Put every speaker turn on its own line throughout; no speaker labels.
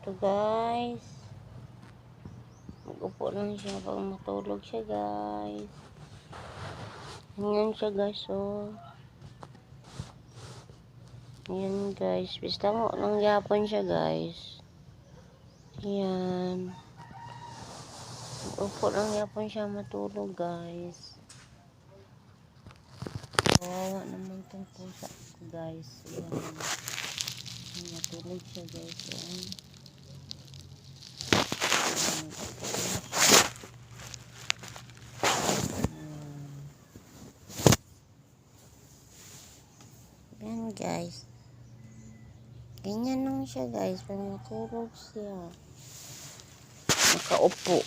Ito guys, mag-upo lang siya pag matulog siya guys. Ganyan siya guys, oh. Ayan guys, basta mo nang yapon siya guys. Ayan. Mag-upo lang yapon siya matulog guys. Kawawa naman tong pusa ko guys. Ayan. Matulog siya guys. Ayan. Ayan guys. Ganyan lang siya guys. Pag matulog siya. Nakaupo.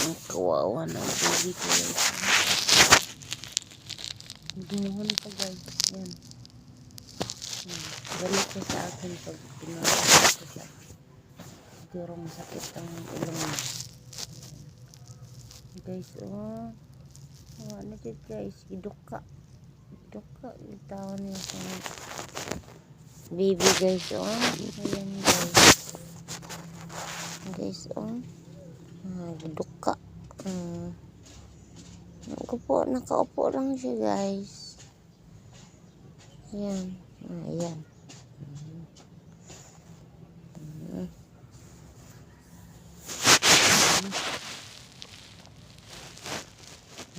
Ang kawawa ng baby ko guys. Ginawan pa guys. Yan. Galit siya sa akin pag pinapalala ko siya. Siguro masakit ang ilong niya. Guys, oh. Ano siya guys. Iduka. Iduka. Itawan niya sa baby guys, oh. Ayan guys. Guys, oh. Iduka. Nakaupo lang siya guys. Ayan. Ayan.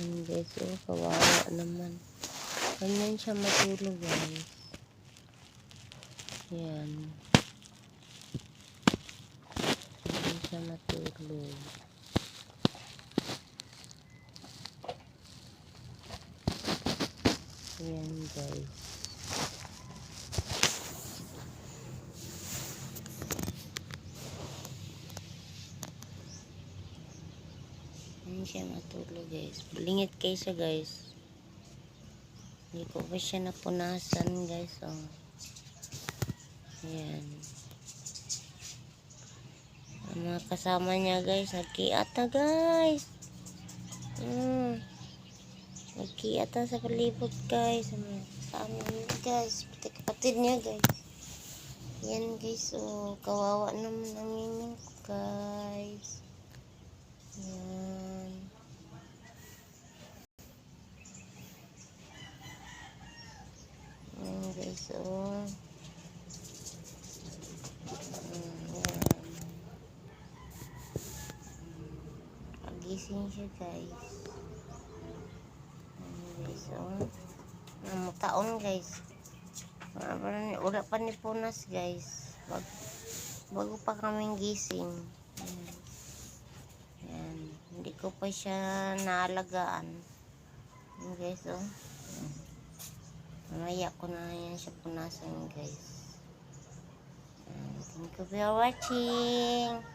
Ayan guys, oh, kawawa naman. Ganyan siya matulog guys. Ayan. Ganyan siya matulog. Ayan guys. Ayan siya matulog guys. Balingit kayo siya guys. Hindi ko pa siya napunasan guys. Oh. Ayan. Ang mga kasama niya guys. Nagkiata guys. Nagkiata sa palibot guys. Ang mga kasama niya guys. Pati kapatid niya guys. Ayan guys. Oh, kawawa naman ang inyong guys. Ayan. Ayan guys. Oh. Pagising siya guys. Ayan guys. Oh. Namutaon guys. Wala pa ni punas guys. Bago pa kaming gising. Ayan. Ayan. Hindi ko pa siya naalagaan. Ayan guys. Oh. Mamaya ko na yan siya punasan guys. Thank you for watching.